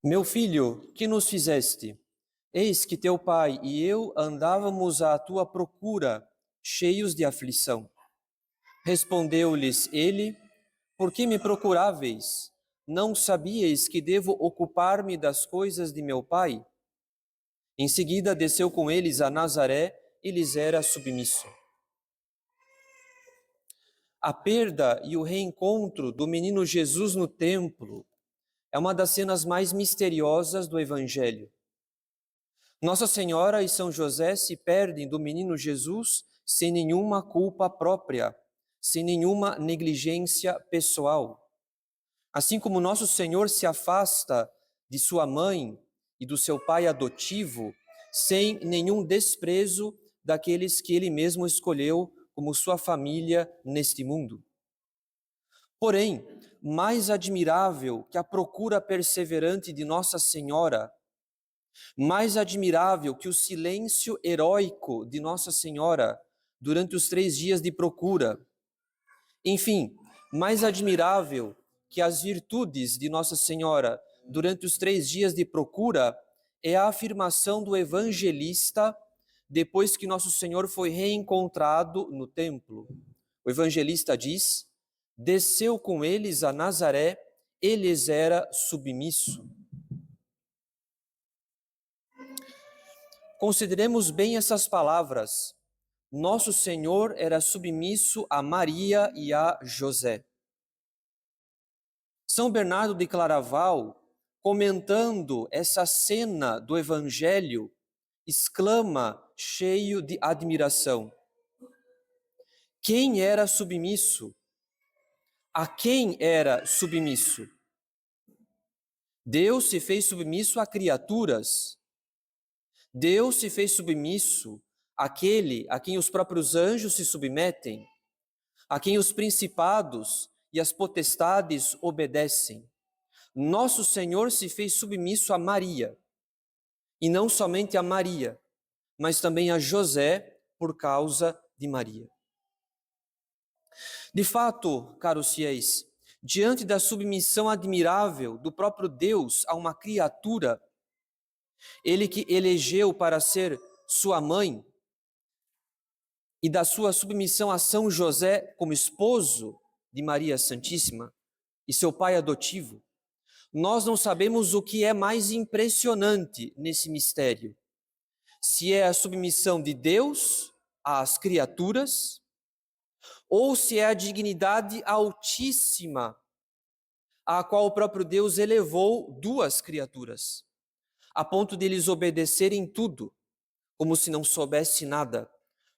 Meu filho, que nos fizeste? Eis que teu pai e eu andávamos à tua procura, cheios de aflição. Respondeu-lhes ele: Por que me procuráveis? Não sabíeis que devo ocupar-me das coisas de meu pai? Em seguida desceu com eles a Nazaré e lhes era submisso. A perda e o reencontro do menino Jesus no templo é uma das cenas mais misteriosas do Evangelho. Nossa Senhora e São José se perdem do menino Jesus sem nenhuma culpa própria, sem nenhuma negligência pessoal. Assim como Nosso Senhor se afasta de sua mãe e do seu pai adotivo, sem nenhum desprezo daqueles que ele mesmo escolheu como sua família neste mundo. Porém, mais admirável que a procura perseverante de Nossa Senhora, mais admirável que o silêncio heróico de Nossa Senhora durante os 3 dias de procura. Enfim, mais admirável que as virtudes de Nossa Senhora durante os 3 dias de procura é a afirmação do evangelista depois que Nosso Senhor foi reencontrado no templo. O evangelista diz: desceu com eles a Nazaré, e lhes era submisso. Consideremos bem essas palavras. Nosso Senhor era submisso a Maria e a José. São Bernardo de Claraval, comentando essa cena do Evangelho, exclama, cheio de admiração: quem era submisso? A quem era submisso? Deus se fez submisso a criaturas. Deus se fez submisso àquele a quem os próprios anjos se submetem, a quem os principados e as potestades obedecem. Nosso Senhor se fez submisso a Maria, e não somente a Maria, mas também a José, por causa de Maria. De fato, caros fiéis, diante da submissão admirável do próprio Deus a uma criatura, ele que elegeu para ser sua mãe, e da sua submissão a São José como esposo de Maria Santíssima e seu pai adotivo, nós não sabemos o que é mais impressionante nesse mistério. Se é a submissão de Deus às criaturas, ou se é a dignidade altíssima a qual o próprio Deus elevou 2 criaturas, a ponto de eles obedecerem tudo, como se não soubesse nada,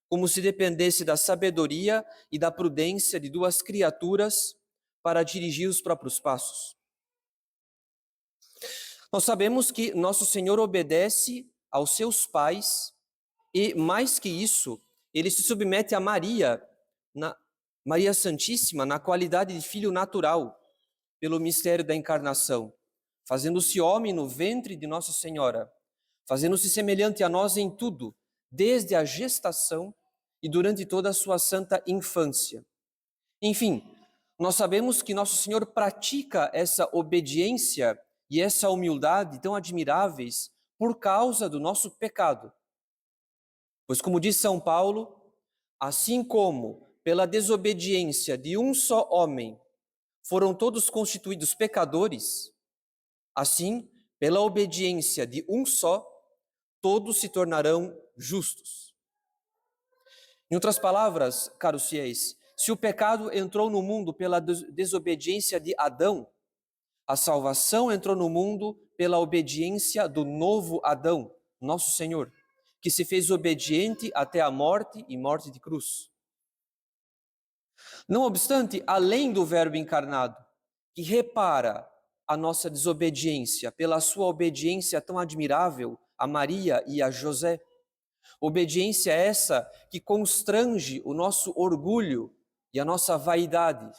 como se dependesse da sabedoria e da prudência de 2 criaturas para dirigir os próprios passos. Nós sabemos que Nosso Senhor obedece aos seus pais e, mais que isso, ele se submete a Maria, Maria Santíssima, na qualidade de filho natural, pelo mistério da encarnação, fazendo-se homem no ventre de Nossa Senhora, fazendo-se semelhante a nós em tudo, desde a gestação e durante toda a sua santa infância. Enfim, nós sabemos que Nosso Senhor pratica essa obediência e essa humildade tão admiráveis por causa do nosso pecado. Pois, como diz São Paulo, assim como pela desobediência de um só homem foram todos constituídos pecadores, assim, pela obediência de um só, todos se tornarão justos. Em outras palavras, caros fiéis, se o pecado entrou no mundo pela desobediência de Adão, a salvação entrou no mundo pela obediência do novo Adão, nosso Senhor, que se fez obediente até a morte e morte de cruz. Não obstante, além do Verbo encarnado, que repara a nossa desobediência pela sua obediência tão admirável a Maria e a José, obediência essa que constrange o nosso orgulho e a nossa vaidade.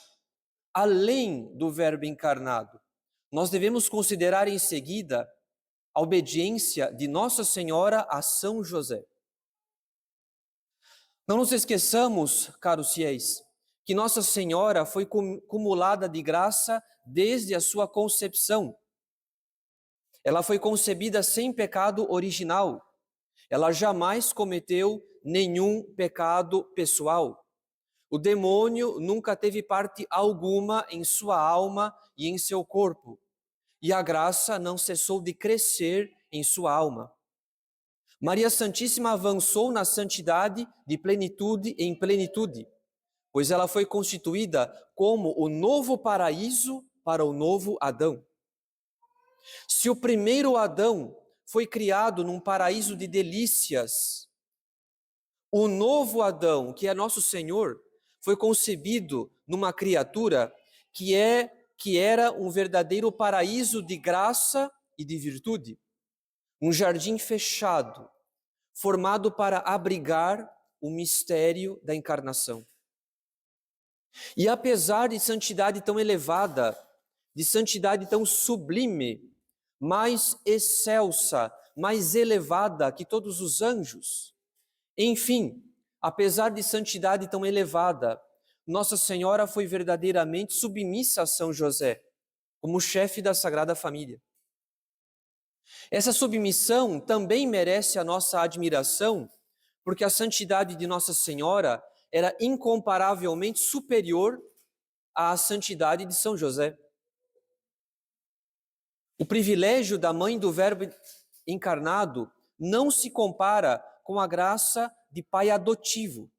Além do Verbo encarnado, nós devemos considerar em seguida a obediência de Nossa Senhora a São José. Não nos esqueçamos, caros fiéis, que Nossa Senhora foi cumulada de graça desde a sua concepção. Ela foi concebida sem pecado original. Ela jamais cometeu nenhum pecado pessoal. O demônio nunca teve parte alguma em sua alma e em seu corpo. E a graça não cessou de crescer em sua alma. Maria Santíssima avançou na santidade de plenitude em plenitude, pois ela foi constituída como o novo paraíso para o novo Adão. Se o primeiro Adão foi criado num paraíso de delícias, o novo Adão, que é nosso Senhor, foi concebido numa criatura que era um verdadeiro paraíso de graça e de virtude, um jardim fechado, formado para abrigar o mistério da encarnação. E apesar de santidade tão elevada, de santidade tão sublime, mais excelsa, mais elevada que todos os anjos, enfim, apesar de santidade tão elevada, Nossa Senhora foi verdadeiramente submissa a São José, como chefe da Sagrada Família. Essa submissão também merece a nossa admiração, porque a santidade de Nossa Senhora era incomparavelmente superior à santidade de São José. O privilégio da mãe do Verbo encarnado não se compara com a graça de pai adotivo,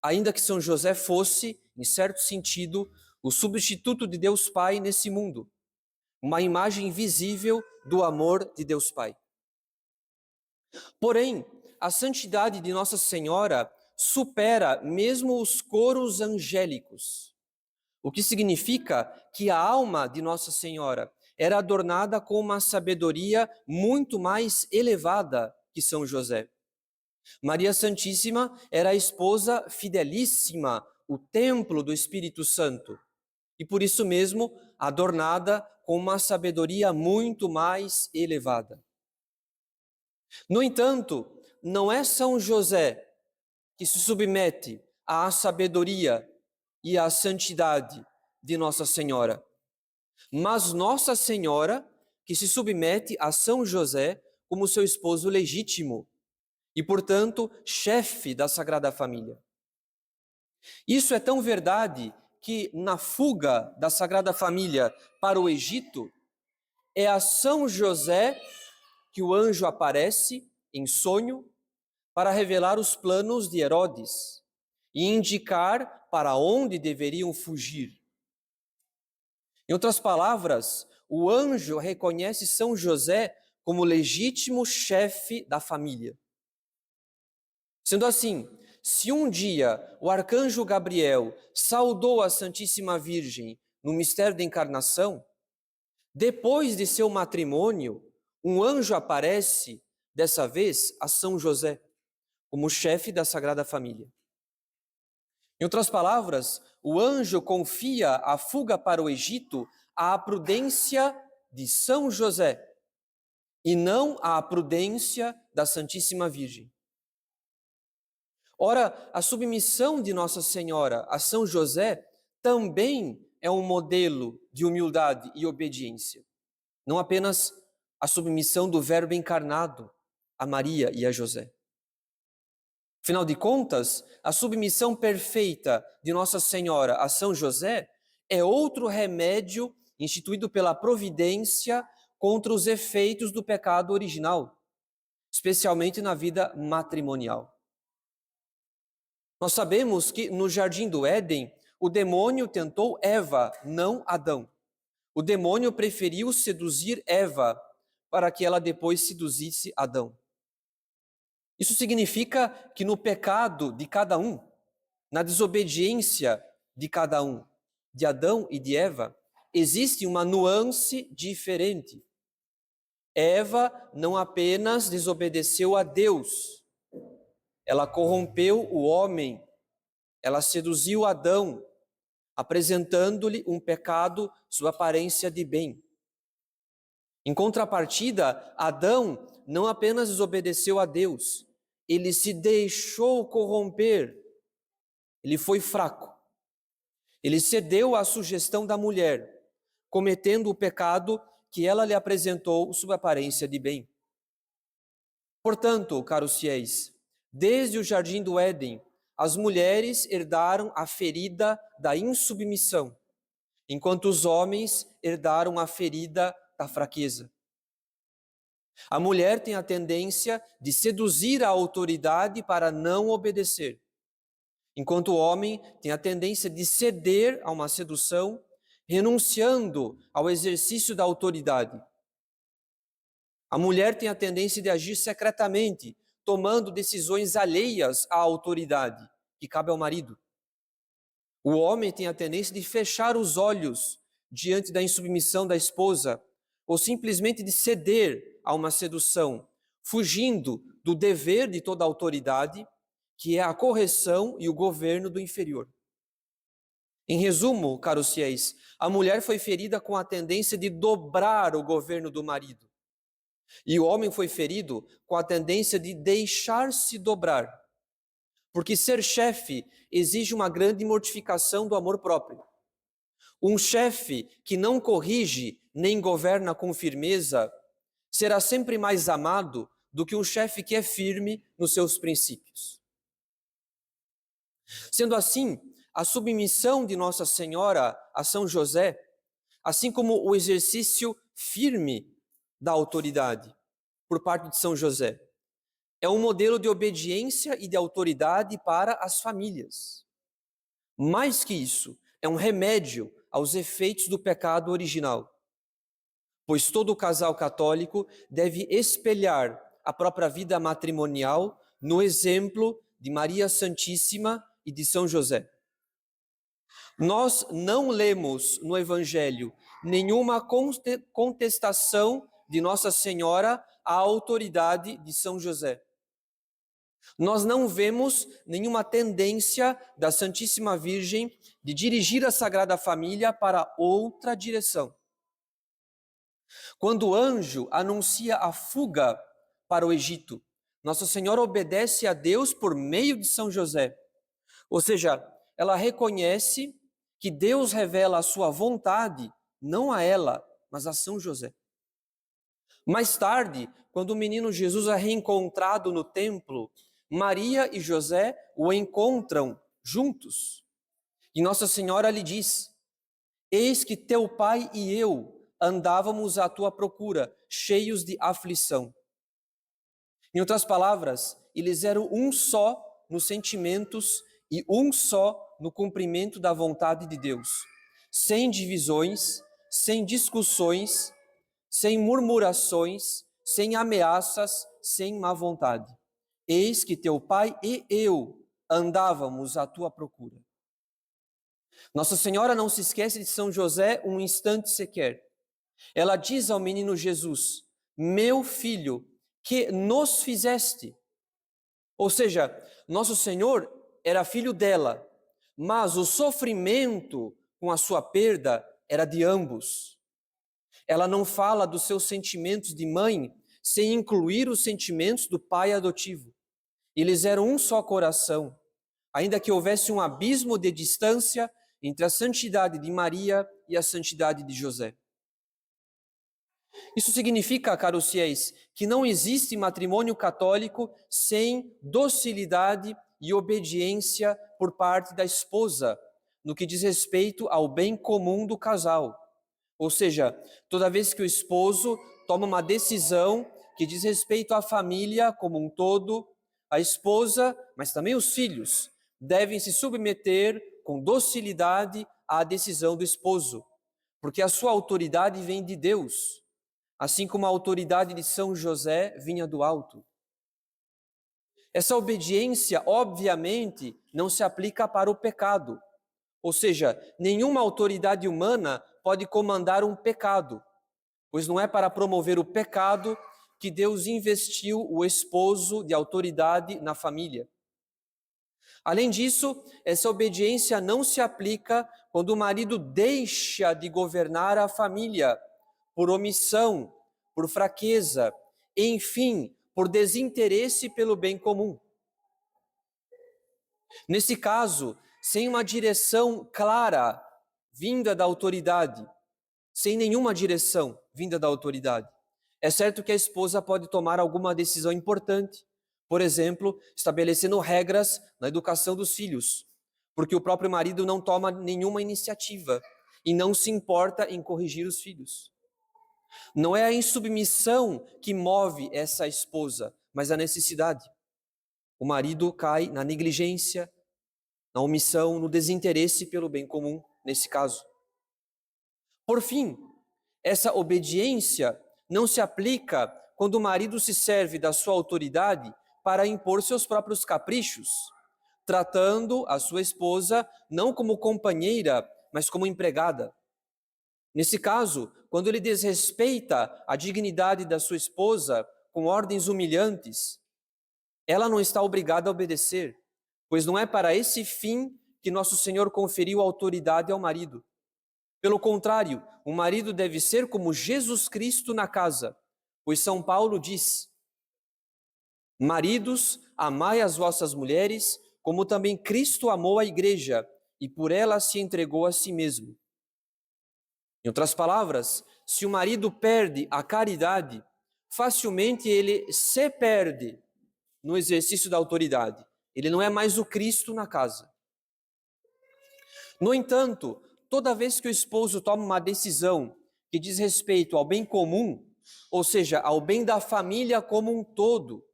ainda que São José fosse, em certo sentido, o substituto de Deus Pai nesse mundo, uma imagem visível do amor de Deus Pai. Porém, a santidade de Nossa Senhora supera mesmo os coros angélicos, o que significa que a alma de Nossa Senhora era adornada com uma sabedoria muito mais elevada que São José. Maria Santíssima era a esposa fidelíssima, o templo do Espírito Santo, e por isso mesmo adornada com uma sabedoria muito mais elevada. No entanto, não é São José que se submete à sabedoria e à santidade de Nossa Senhora, mas Nossa Senhora que se submete a São José como seu esposo legítimo e, portanto, chefe da Sagrada Família. Isso é tão verdade que na fuga da Sagrada Família para o Egito, é a São José que o anjo aparece em sonho para revelar os planos de Herodes e indicar para onde deveriam fugir. Em outras palavras, o anjo reconhece São José como legítimo chefe da família. Sendo assim, se um dia o arcanjo Gabriel saudou a Santíssima Virgem no mistério da encarnação, depois de seu matrimônio, um anjo aparece, dessa vez, a São José, como chefe da Sagrada Família. Em outras palavras, o anjo confia a fuga para o Egito à prudência de São José e não à prudência da Santíssima Virgem. Ora, a submissão de Nossa Senhora a São José também é um modelo de humildade e obediência. Não apenas a submissão do Verbo encarnado a Maria e a José. Afinal de contas, a submissão perfeita de Nossa Senhora a São José é outro remédio instituído pela providência contra os efeitos do pecado original, especialmente na vida matrimonial. Nós sabemos que no jardim do Éden, o demônio tentou Eva, não Adão. O demônio preferiu seduzir Eva para que ela depois seduzisse Adão. Isso significa que no pecado de cada um, na desobediência de cada um, de Adão e de Eva, existe uma nuance diferente. Eva não apenas desobedeceu a Deus, ela corrompeu o homem, ela seduziu Adão, apresentando-lhe um pecado sob aparência de bem. Em contrapartida, Adão não apenas desobedeceu a Deus, ele se deixou corromper, ele foi fraco. Ele cedeu à sugestão da mulher, cometendo o pecado que ela lhe apresentou sob aparência de bem. Portanto, caros fiéis, desde o jardim do Éden, as mulheres herdaram a ferida da insubmissão, enquanto os homens herdaram a ferida da fraqueza. A mulher tem a tendência de seduzir a autoridade para não obedecer, enquanto o homem tem a tendência de ceder a uma sedução, renunciando ao exercício da autoridade. A mulher tem a tendência de agir secretamente, tomando decisões alheias à autoridade, que cabe ao marido. O homem tem a tendência de fechar os olhos diante da insubmissão da esposa, ou simplesmente de ceder a uma sedução, fugindo do dever de toda autoridade, que é a correção e o governo do inferior. Em resumo, caros fiéis, a mulher foi ferida com a tendência de dobrar o governo do marido. E o homem foi ferido com a tendência de deixar-se dobrar. Porque ser chefe exige uma grande mortificação do amor próprio. Um chefe que não corrige nem governa com firmeza será sempre mais amado do que um chefe que é firme nos seus princípios. Sendo assim, a submissão de Nossa Senhora a São José, assim como o exercício firme da autoridade por parte de São José, é um modelo de obediência e de autoridade para as famílias. Mais que isso, é um remédio aos efeitos do pecado original, pois todo casal católico deve espelhar a própria vida matrimonial no exemplo de Maria Santíssima e de São José. Nós não lemos no Evangelho nenhuma contestação de Nossa Senhora à autoridade de São José. Nós não vemos nenhuma tendência da Santíssima Virgem de dirigir a Sagrada Família para outra direção. Quando o anjo anuncia a fuga para o Egito, Nossa Senhora obedece a Deus por meio de São José. Ou seja, ela reconhece que Deus revela a sua vontade, não a ela, mas a São José. Mais tarde, quando o menino Jesus é reencontrado no templo, Maria e José o encontram juntos. E Nossa Senhora lhe diz: eis que teu pai e eu andávamos à tua procura, cheios de aflição. Em outras palavras, eles eram um só nos sentimentos e um só no cumprimento da vontade de Deus, sem divisões, sem discussões, sem murmurações, sem ameaças, sem má vontade. Eis que teu pai e eu andávamos à tua procura. Nossa Senhora não se esquece de São José um instante sequer. Ela diz ao menino Jesus: meu filho, que nos fizeste. Ou seja, nosso Senhor era filho dela, mas o sofrimento com a sua perda era de ambos. Ela não fala dos seus sentimentos de mãe sem incluir os sentimentos do pai adotivo. Eles eram um só coração, ainda que houvesse um abismo de distância entre a santidade de Maria e a santidade de José. Isso significa, caros fiéis, que não existe matrimônio católico sem docilidade e obediência por parte da esposa, no que diz respeito ao bem comum do casal. Ou seja, toda vez que o esposo toma uma decisão que diz respeito à família como um todo, a esposa, mas também os filhos, devem se submeter com docilidade à decisão do esposo, porque a sua autoridade vem de Deus, assim como a autoridade de São José vinha do alto. Essa obediência, obviamente, não se aplica para o pecado. Ou seja, nenhuma autoridade humana pode comandar um pecado, pois não é para promover o pecado que Deus investiu o esposo de autoridade na família. Além disso, essa obediência não se aplica quando o marido deixa de governar a família por omissão, por fraqueza, enfim, por desinteresse pelo bem comum. Nesse caso, sem uma direção clara, vinda da autoridade, sem nenhuma direção, vinda da autoridade. É certo que a esposa pode tomar alguma decisão importante, por exemplo, estabelecendo regras na educação dos filhos, porque o próprio marido não toma nenhuma iniciativa e não se importa em corrigir os filhos. Não é a insubmissão que move essa esposa, mas a necessidade. O marido cai na negligência, na omissão, no desinteresse pelo bem comum, nesse caso. Por fim, essa obediência não se aplica quando o marido se serve da sua autoridade para impor seus próprios caprichos, tratando a sua esposa não como companheira, mas como empregada. Nesse caso, quando ele desrespeita a dignidade da sua esposa com ordens humilhantes, ela não está obrigada a obedecer, pois não é para esse fim que nosso Senhor conferiu autoridade ao marido. Pelo contrário, o marido deve ser como Jesus Cristo na casa, pois São Paulo diz: maridos, amai as vossas mulheres, como também Cristo amou a igreja e por ela se entregou a si mesmo. Em outras palavras, se o marido perde a caridade, facilmente ele se perde no exercício da autoridade. Ele não é mais o Cristo na casa. No entanto, toda vez que o esposo toma uma decisão que diz respeito ao bem comum, ou seja, ao bem da família como um todo,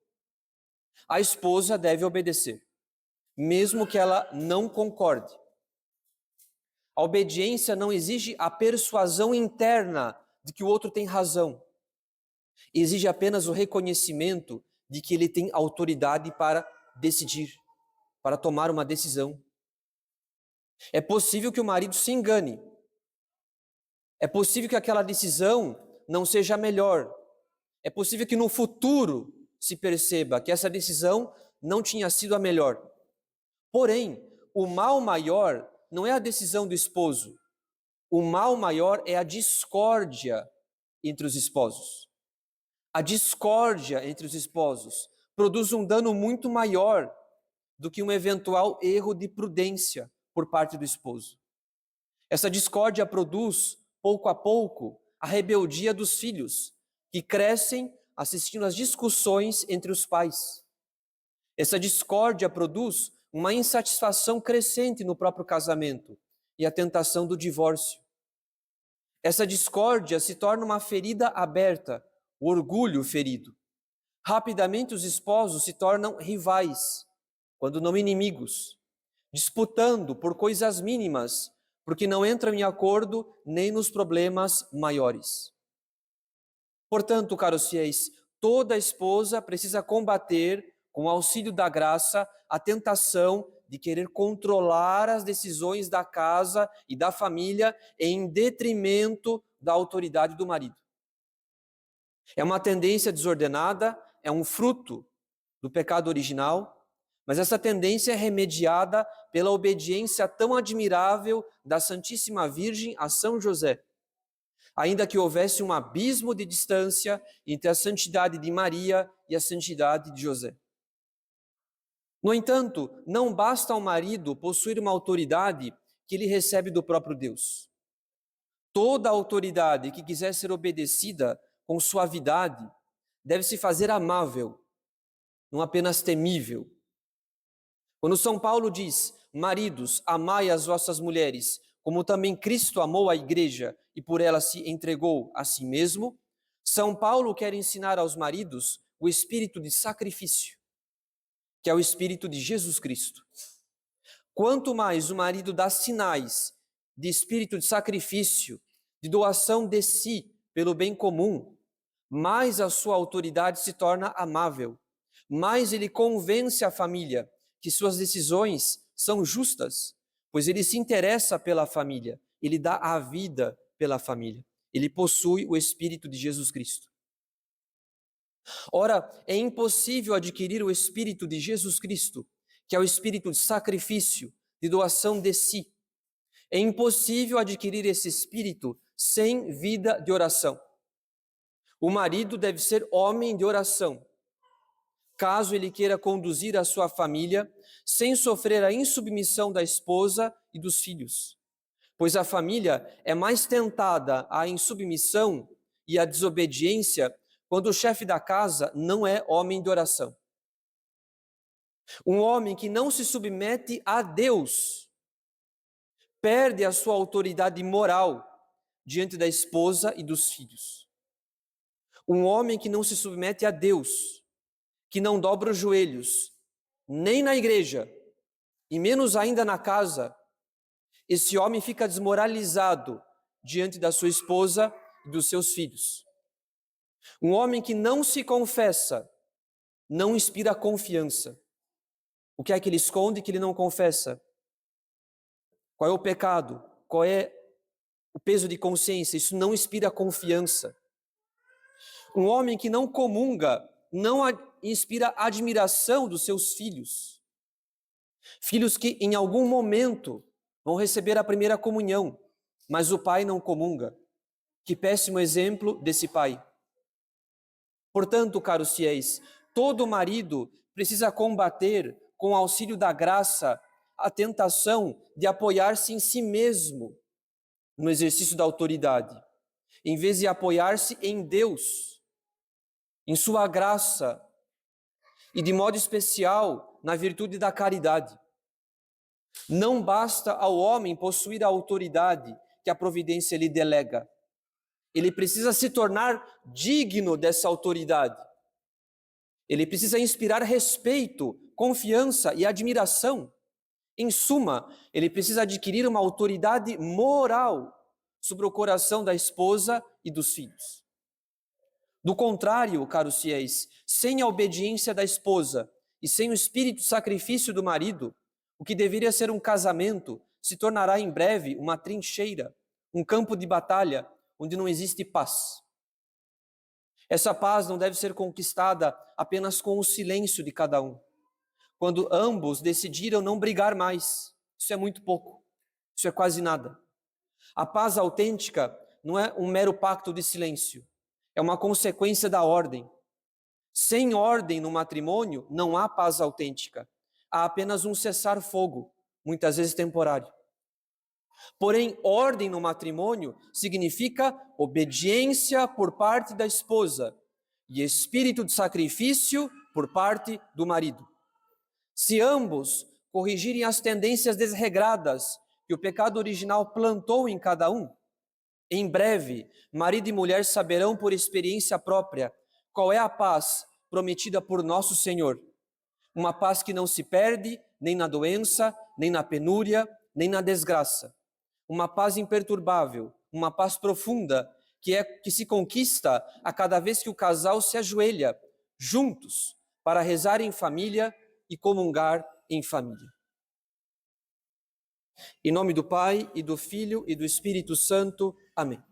a esposa deve obedecer, mesmo que ela não concorde. A obediência não exige a persuasão interna de que o outro tem razão. Exige apenas o reconhecimento de que ele tem autoridade para decidir, para tomar uma decisão. É possível que o marido se engane. É possível que aquela decisão não seja a melhor. É possível que no futuro se perceba que essa decisão não tinha sido a melhor. Porém, o mal maior não é a decisão do esposo. O mal maior é a discórdia entre os esposos. A discórdia entre os esposos produz um dano muito maior do que um eventual erro de prudência por parte do esposo. Essa discórdia produz, pouco a pouco, a rebeldia dos filhos, que crescem assistindo às discussões entre os pais. Essa discórdia produz uma insatisfação crescente no próprio casamento e a tentação do divórcio. Essa discórdia se torna uma ferida aberta, o orgulho ferido. Rapidamente os esposos se tornam rivais, quando não inimigos, disputando por coisas mínimas, porque não entram em acordo nem nos problemas maiores. Portanto, caros fiéis, toda esposa precisa combater, com o auxílio da graça, a tentação de querer controlar as decisões da casa e da família em detrimento da autoridade do marido. É uma tendência desordenada, é um fruto do pecado original, mas essa tendência é remediada pela obediência tão admirável da Santíssima Virgem a São José. Ainda que houvesse um abismo de distância entre a santidade de Maria e a santidade de José. No entanto, não basta ao marido possuir uma autoridade que ele recebe do próprio Deus. Toda autoridade que quiser ser obedecida com suavidade deve se fazer amável, não apenas temível. Quando São Paulo diz: maridos, amai as vossas mulheres, como também Cristo amou a igreja e por ela se entregou a si mesmo, São Paulo quer ensinar aos maridos o espírito de sacrifício, que é o espírito de Jesus Cristo. Quanto mais o marido dá sinais de espírito de sacrifício, de doação de si pelo bem comum, mais a sua autoridade se torna amável, mais ele convence a família que suas decisões são justas, pois ele se interessa pela família, ele dá a vida pela família, ele possui o espírito de Jesus Cristo. Ora, é impossível adquirir o espírito de Jesus Cristo, que é o espírito de sacrifício, de doação de si. É impossível adquirir esse espírito sem vida de oração. O marido deve ser homem de oração, caso ele queira conduzir a sua família sem sofrer a insubmissão da esposa e dos filhos, pois a família é mais tentada à insubmissão e a desobediência quando o chefe da casa não é homem de oração. Um homem que não se submete a Deus perde a sua autoridade moral diante da esposa e dos filhos. Um homem que não se submete a Deus, que não dobra os joelhos, nem na igreja, e menos ainda na casa, esse homem fica desmoralizado diante da sua esposa e dos seus filhos. Um homem que não se confessa, não inspira confiança. O que é que ele esconde que ele não confessa? Qual é o pecado? Qual é o peso de consciência? Isso não inspira confiança. Um homem que não comunga, não inspira admiração dos seus filhos. Filhos que em algum momento vão receber a primeira comunhão, mas o pai não comunga. Que péssimo exemplo desse pai. Portanto, caros fiéis, todo marido precisa combater, com o auxílio da graça, a tentação de apoiar-se em si mesmo no exercício da autoridade, em vez de apoiar-se em Deus, em sua graça e, de modo especial, na virtude da caridade. Não basta ao homem possuir a autoridade que a providência lhe delega. Ele precisa se tornar digno dessa autoridade. Ele precisa inspirar respeito, confiança e admiração. Em suma, ele precisa adquirir uma autoridade moral sobre o coração da esposa e dos filhos. Do contrário, caros fiéis, sem a obediência da esposa e sem o espírito de sacrifício do marido, o que deveria ser um casamento se tornará em breve uma trincheira, um campo de batalha onde não existe paz. Essa paz não deve ser conquistada apenas com o silêncio de cada um. Quando ambos decidiram não brigar mais, isso é muito pouco, isso é quase nada. A paz autêntica não é um mero pacto de silêncio, é uma consequência da ordem. Sem ordem no matrimônio, não há paz autêntica. Há apenas um cessar-fogo, muitas vezes temporário. Porém, ordem no matrimônio significa obediência por parte da esposa e espírito de sacrifício por parte do marido. Se ambos corrigirem as tendências desregradas que o pecado original plantou em cada um, em breve, marido e mulher saberão por experiência própria qual é a paz prometida por nosso Senhor. Uma paz que não se perde nem na doença, nem na penúria, nem na desgraça. Uma paz imperturbável, uma paz profunda, que se conquista a cada vez que o casal se ajoelha juntos para rezar em família e comungar em família. Em nome do Pai, e do Filho, e do Espírito Santo. Amém.